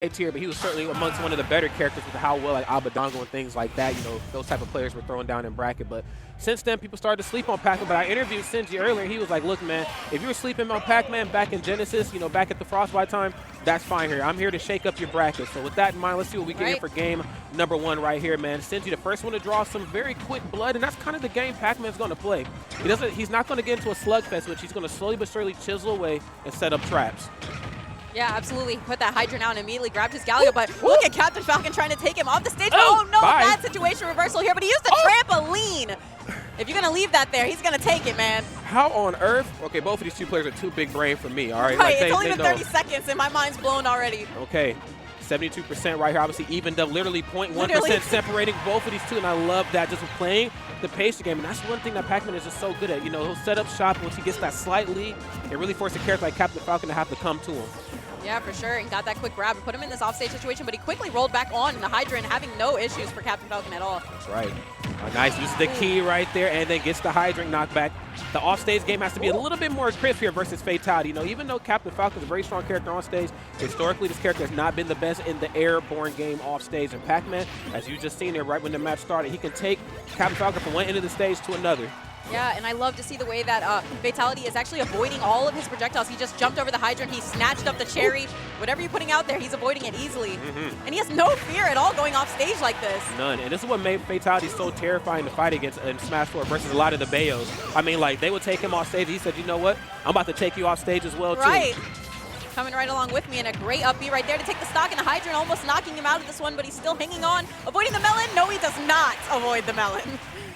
tier, but he was certainly amongst one of the better characters with how well like Abadongo and things like that, you know, those type of players were thrown down in bracket. But since then, people started to sleep on Pac-Man. But I interviewed Sinji earlier, and he was like, look, man, if you were sleeping on Pac-Man back in Genesis, you know, back at the Frostbite time, that's fine here. I'm here to shake up your bracket. So with that in mind, let's see what we get here for game number 1 right here, man. Sinji, the first one to draw some very quick blood, and that's kind of the game Pac-Man's going to play. He's not going to get into a slugfest, which he's going to slowly but surely chisel away and set up traps. Yeah, absolutely. He put that Hydra out and immediately grabbed his Galio, but look at Captain Falcon trying to take him off the stage. Oh no, bad situation reversal here, but he used the trampoline. If you're going to leave that there, he's going to take it, man. How on earth? Okay, both of these two players are too big brain for me, all right? Right, it's only been 30 seconds and my mind's blown already. Okay, 72% right here, obviously evened up, literally 0.1% separating both of these two, and I love that, just playing the pace game, and that's one thing that Pac-Man is just so good at. You know, he'll set up shop once he gets that slight lead and really force a character like Captain Falcon to have to come to him. Yeah, for sure, and got that quick grab and put him in this offstage situation, but he quickly rolled back on the Hydra and having no issues for Captain Falcon at all. That's right. Nice, uses the key right there and then gets the Hydrant knockback. The offstage game has to be a little bit more crisp here versus Fatality. You know, even though Captain Falcon is a very strong character on stage, historically this character has not been the best in the airborne game off stage. And Pac-Man, as you just seen there right when the match started, he can take Captain Falcon from one end of the stage to another. Yeah, and I love to see the way that Fatality is actually avoiding all of his projectiles. He just jumped over the Hydrant, he snatched up the cherry. Whatever you're putting out there, he's avoiding it easily. And he has no fear at all going off stage like this. None, and this is what made Fatality so terrifying to fight against in Smash 4 versus a lot of the Bayos. I mean, like, they would take him off stage. He said, you know what? I'm about to take you off stage as well, too. Right. Coming right along with me, and a great up B right there to take the stock, and the Hydrant almost knocking him out of this one, but he's still hanging on. Avoiding the melon? No, he does not avoid the melon.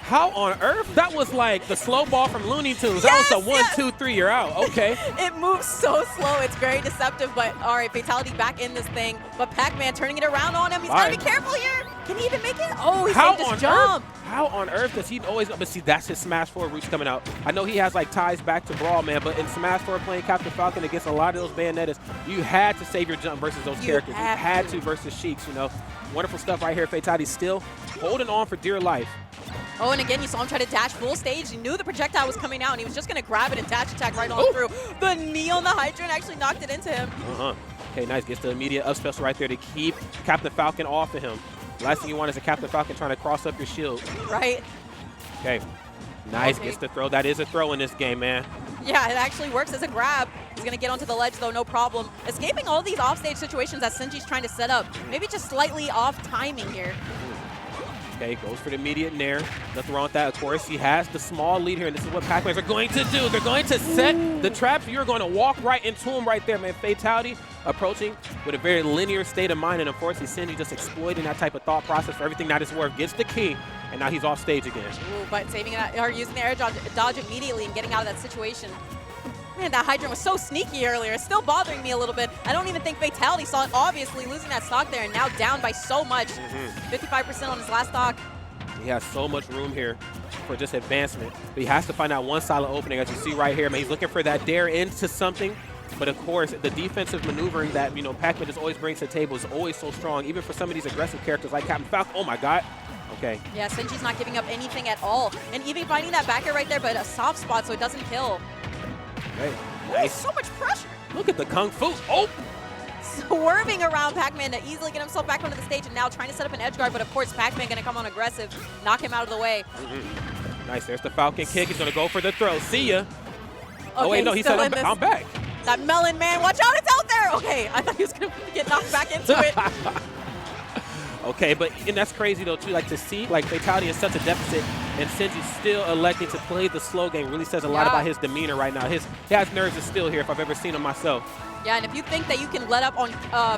How on earth? That was like the slow ball from Looney Tunes. That was the 1, 2, 3, you're out. Okay. It moves so slow. It's very deceptive, but all right, Fatality back in this thing. But Pac-Man turning it around on him. He's got to be careful here. Can he even make it? Oh, he saved his jump. How on earth does he always, but see, that's his Smash 4 roots coming out. I know he has like ties back to Brawl, man, but in Smash 4 playing Captain Falcon against a lot of those Bayonettas, you had to save your jump versus those characters. You had to versus Sheiks, you know. Wonderful stuff right here. Fatality still holding on for dear life. Oh, and again, you saw him try to dash full stage. He knew the projectile was coming out, and he was just going to grab it and dash attack right on through. The knee on the Hydrant actually knocked it into him. Okay, nice. Gets the immediate up special right there to keep Captain Falcon off of him. Last thing you want is a Captain Falcon trying to cross up your shield. Right. Okay. Nice. Gets the throw. That is a throw in this game, man. Yeah, it actually works as a grab. He's going to get onto the ledge, though, no problem. Escaping all these offstage situations that Sinji's trying to set up. Maybe just slightly off timing here. Okay, goes for the immediate nair. Nothing wrong with that, of course. He has the small lead here, and this is what Pac-Mans are going to do. They're going to set the traps. You're going to walk right into him right there, man. Fatality approaching with a very linear state of mind, and unfortunately, Sinji just exploiting that type of thought process for everything that is worth. Gets the key, and now he's off stage again. Ooh, but saving that, or using the air dodge immediately and getting out of that situation. Man, that Hydrant was so sneaky earlier. It's still bothering me a little bit. I don't even think Fatality saw it, obviously losing that stock there and now down by so much. 55% on his last stock. He has so much room here for just advancement. But he has to find out one solid opening, as you see right here. Man, he's looking for that dare into something. But of course, the defensive maneuvering that, you know, Pac-Man just always brings to the table is always so strong, even for some of these aggressive characters like Captain Falcon. Oh my God. Okay. Yeah, Sinji's not giving up anything at all. And even finding that back air right there, but a soft spot so it doesn't kill. Okay. Nice. So much pressure. Look at the Kung Fu. Oh! Swerving around Pac-Man to easily get himself back onto the stage, and now trying to set up an edge guard, but of course Pac-Man going to come on aggressive, knock him out of the way. Nice, there's the Falcon kick. He's going to go for the throw. See ya. Okay, oh wait, no, he said I'm back. That melon, man, watch out, it's out there. Okay, I thought he was going to get knocked back into it. Okay, but and that's crazy though too. Like to see like Fatality in such a deficit, and Sinji's still electing to play the slow game really says a lot about his demeanor right now. He has nerves of steel here if I've ever seen him myself. Yeah, and if you think that you can let up on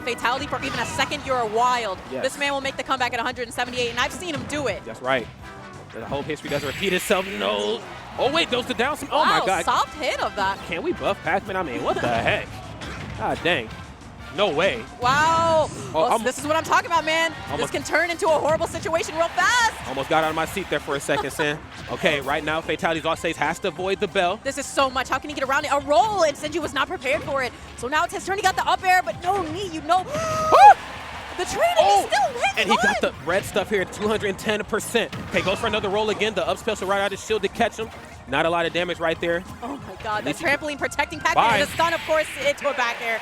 Fatality for even a second, you're wild. This man will make the comeback at 178, and I've seen him do it. That's right. The whole history doesn't repeat itself. No. Oh wait, goes to down some. Oh my God. Soft hit of that. Can we buff Pac-Man? I mean, what the heck? God dang. No way. Wow. Oh, this is what I'm talking about, man. This can turn into a horrible situation real fast. Almost got out of my seat there for a second, Sin. Okay, right now, Fatality's off stage has to avoid the bell. This is so much. How can he get around it? A roll, and Sinji was not prepared for it. So now it's his turn. He got the up air, but no knee, you know. The training is still hitting. And he got the red stuff here at 210%. Okay, goes for another roll again. The up special right out of his shield to catch him. Not a lot of damage right there. Oh, my God. The trampoline protecting Pac-Man. And the stun, of course, into a back air.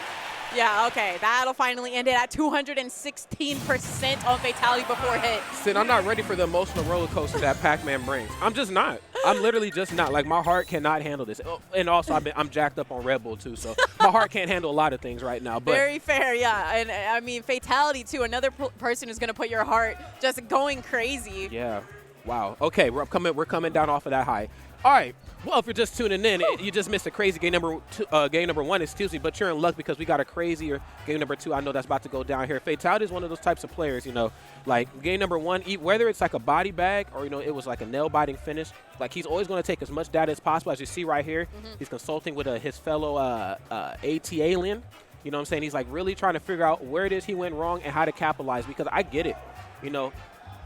Yeah, okay. That'll finally end it at 216% on Fatality before hit. Sid, I'm not ready for the emotional roller coaster that Pac-Man brings. I'm just not. I'm literally just not. Like, my heart cannot handle this. Oh, and also, I'm jacked up on Red Bull, too, so my heart can't handle a lot of things right now. But very fair, yeah. And, I mean, Fatality, too, another person who's going to put your heart just going crazy. Yeah. Wow. Okay, we're coming down off of that high. All right. Well, if you're just tuning in, you just missed a crazy game number one, excuse me, but you're in luck because we got a crazier game number 2. I know that's about to go down here. Fatality is one of those types of players, you know, like game number 1, whether it's like a body bag or, you know, it was like a nail-biting finish, like he's always going to take as much data as possible. As you see right here, he's consulting with his fellow AT alien. You know what I'm saying? He's like really trying to figure out where it is he went wrong and how to capitalize, because I get it, you know.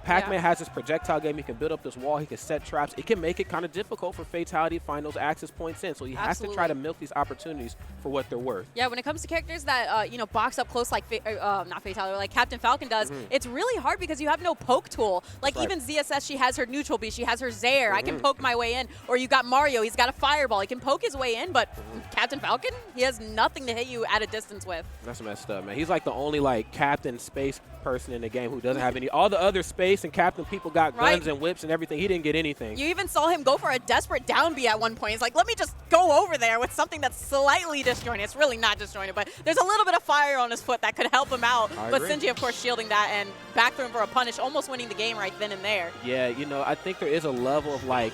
Pac-Man has this projectile game. He can build up this wall. He can set traps. It can make it kind of difficult for Fatality to find those access points in. So he has to try to milk these opportunities for what they're worth. Yeah, when it comes to characters that, you know, box up close like, not Fatality, like Captain Falcon does, it's really hard because you have no poke tool. Like even ZSS, she has her neutral beast. She has her Zaire. I can poke my way in. Or you got Mario. He's got a fireball. He can poke his way in, but Captain Falcon, he has nothing to hit you at a distance with. That's messed up, man. He's like the only, like, Captain Space person in the game who doesn't have any. All the other Space and Captain people got guns and whips and everything. He didn't get anything. You even saw him go for a desperate down B at one point. He's like, let me just go over there with something that's slightly disjointed. It's really not disjointed, but there's a little bit of fire on his foot that could help him out. But Sinji, of course, shielding that and back through him for a punish, almost winning the game right then and there. Yeah, you know, I think there is a level of, like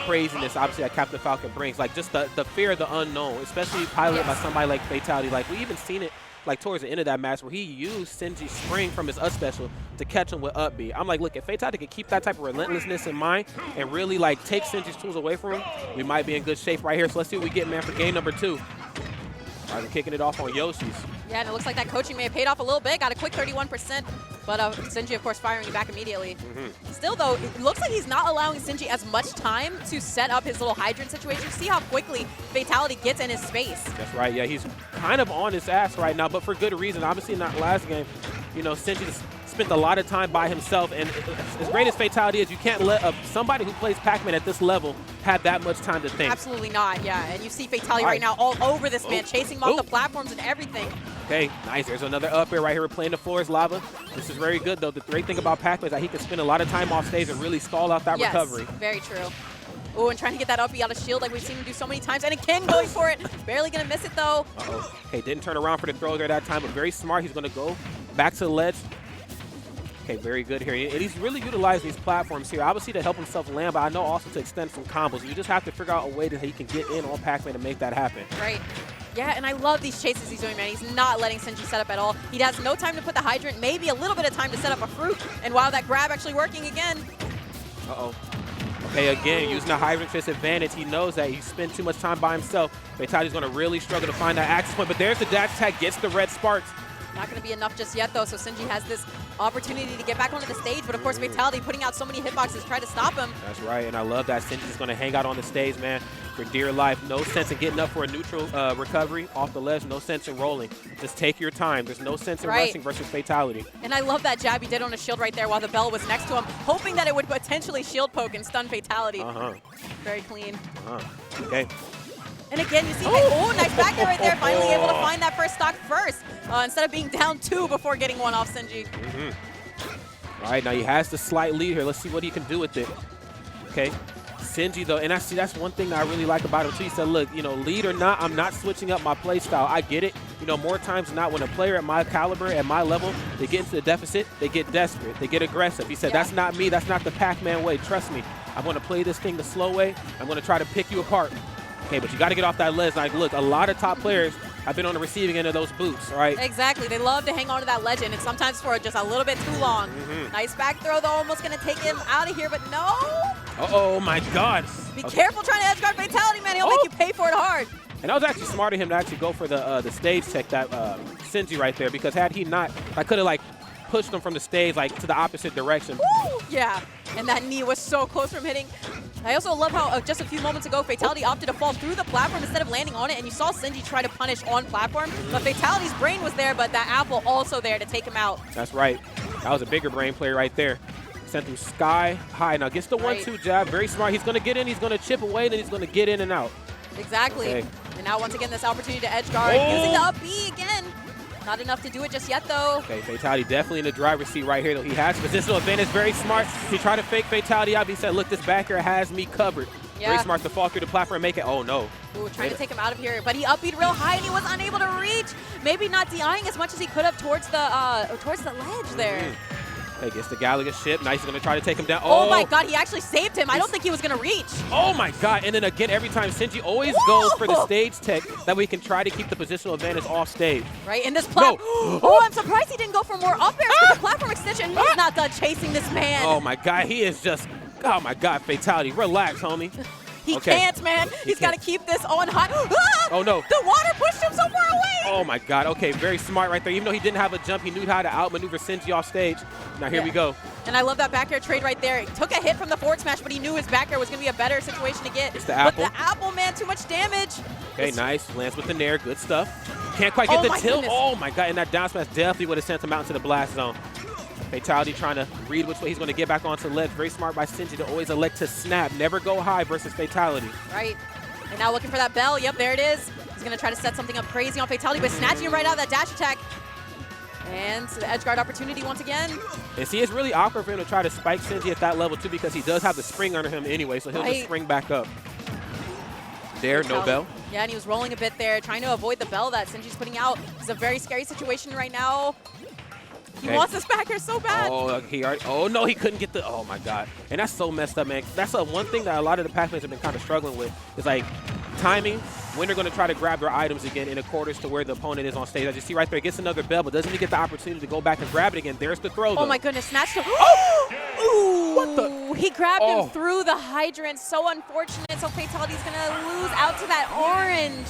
craziness, obviously, that Captain Falcon brings. Like, just the fear of the unknown, especially piloted by somebody like Fatality. Like, we even seen it, like, towards the end of that match where he used Sinji's spring from his up special to catch him with up B. I'm like, look, if Fatality could keep that type of relentlessness in mind and really, like, take Sinji's tools away from him, we might be in good shape right here. So let's see what we get, man, for game number 2. All right, we're kicking it off on Yoshi's. Yeah, and it looks like that coaching may have paid off a little bit. Got a quick 31%, but Sinji, of course, firing back immediately. Still, though, it looks like he's not allowing Sinji as much time to set up his little hydrant situation. See how quickly Fatality gets in his space. That's right. Yeah, he's kind of on his ass right now, but for good reason. Obviously, in that last game, you know, Sinji spent a lot of time by himself, and as great as Fatality is, you can't let somebody who plays Pac-Man at this level have that much time to think. Absolutely not, yeah. And you see Fatality right now all over this man, chasing him off the platforms and everything. Okay, nice. There's another up air right here. We're playing the floor is lava. This is very good, though. The great thing about Pac-Man is that he can spend a lot of time off stage and really stall out that recovery. Very true. Oh, and trying to get that up B out of shield like we've seen him do so many times. And again, going for it. Barely going to miss it, though. Okay, didn't turn around for the throw there that time, but very smart. He's going to go back to the ledge. Okay, very good here. And he's really utilizing these platforms here, obviously to help himself land, but I know also to extend some combos. You just have to figure out a way that he can get in on Pac-Man to make that happen. Right. Yeah, and I love these chases he's doing, man. He's not letting Sinji set up at all. He has no time to put the hydrant, maybe a little bit of time to set up a fruit. And wow, that grab actually working again. Okay, again, using the hydrant to his advantage. He knows that he spent too much time by himself. Fatality's going to really struggle to find that access point, but there's the dash attack, gets the red sparks. Not going to be enough just yet, though, so Sinji has this opportunity to get back onto the stage, but of course Fatality putting out so many hitboxes try to stop him. That's right, and I love that Sinji's going to hang out on the stage, man, for dear life. No sense in getting up for a neutral recovery off the ledge. No sense in rolling. Just take your time. There's no sense in rushing versus Fatality. And I love that jab he did on his shield right there while the bell was next to him, hoping that it would potentially shield poke and stun Fatality. Very clean. Okay. And again, you see, nice back air right there. Finally able to find that first stock first instead of being down 2 before getting one off Sinji. All right, now he has the slight lead here. Let's see what he can do with it. Okay. Sinji, though, and I see that's one thing that I really like about him, too. He said, look, you know, lead or not, I'm not switching up my play style. I get it. You know, more times than not, when a player at my caliber, at my level, they get into the deficit, they get desperate, they get aggressive. He said, that's not me. That's not the Pac-Man way. Trust me. I'm going to play this thing the slow way. I'm going to try to pick you apart. Okay, but you got to get off that ledge. Like, look, a lot of top players have been on the receiving end of those boots, all right? Exactly. They love to hang on to that legend, and sometimes for just a little bit too long. Nice back throw, though, almost going to take him out of here, but no. Oh, my God. Be careful trying to edge guard Fatality, man. He'll make you pay for it hard. And that was actually smart of him to actually go for the stage check, that Sinji right there, because had he not, I could have, like, pushed him from the stage, like, to the opposite direction. Woo! Yeah, and that knee was so close from hitting. I also love how just a few moments ago, Fatality opted to fall through the platform instead of landing on it, and you saw Sinji try to punish on platform, but Fatality's brain was there, but that apple also there to take him out. That's right. That was a bigger brain play right there. Sent him sky high. Now gets the 1-2 jab. Very smart. He's going to get in. He's going to chip away, then he's going to get in and out. Exactly. Okay. And now once again, this opportunity to edge guard. Using the up B again. Not enough to do it just yet, though. Okay, Fatality definitely in the driver's seat right here, though. He has positional advantage, very smart. He tried to fake Fatality out, but he said, look, this back air has me covered. Yeah. Very smart to fall through the platform and make it. Oh, no. Ooh, trying to take him out of here, but he upbeat real high and he was unable to reach. Maybe not DIing as much as he could have towards the ledge there. Okay, gets the Gallagher ship. Nice, going to try to take him down. Oh my God, he actually saved him. I don't think he was going to reach. Oh my God, and then again, every time Sinji always goes for the stage tech that we can try to keep the positional advantage off stage. Right, in this platform. No. Oh, I'm surprised he didn't go for more up airs for the platform extension. He's not done chasing this man. Oh my God, he is just, oh my God, Fatality. Relax, homie. He can't, man. He's got to keep this on high. Oh, no. The water pushed him so far away. Oh, my God. Okay, very smart right there. Even though he didn't have a jump, he knew how to outmaneuver Sinji off stage. Now, here we go. And I love that back air trade right there. He took a hit from the forward smash, but he knew his back air was going to be a better situation to get. It's the apple. But the apple, man, too much damage. Okay, nice. Lands with the nair. Good stuff. Can't quite get the tilt. Goodness. Oh, my God. And that down smash definitely would have sent him out into the blast zone. Fatality trying to read which way he's going to get back onto the ledge. Very smart by Sinji to always elect to snap. Never go high versus Fatality. Right. And now looking for that bell. Yep, there it is. He's going to try to set something up crazy on Fatality, but snatching him right out of that dash attack. And the edge guard opportunity once again. And see, it's really awkward for him to try to spike Sinji at that level, too, because he does have the spring under him anyway, so he'll just spring back up. There, no bell. Yeah, and he was rolling a bit there, trying to avoid the bell that Sinji's putting out. It's a very scary situation right now. He wants this back here so bad. Oh, no, he couldn't get the, oh, my God. And that's so messed up, man. That's one thing that a lot of the Pac-Mans have been kind of struggling with is, like, timing, when they're going to try to grab their items again in accordance to where the opponent is on stage. As you see right there, gets another bell, but doesn't he get the opportunity to go back and grab it again? There's the throw, though. Oh, my goodness, snatched him. Ooh, what the? He grabbed him through the hydrant. So unfortunate. So Fatality's going to lose out to that orange.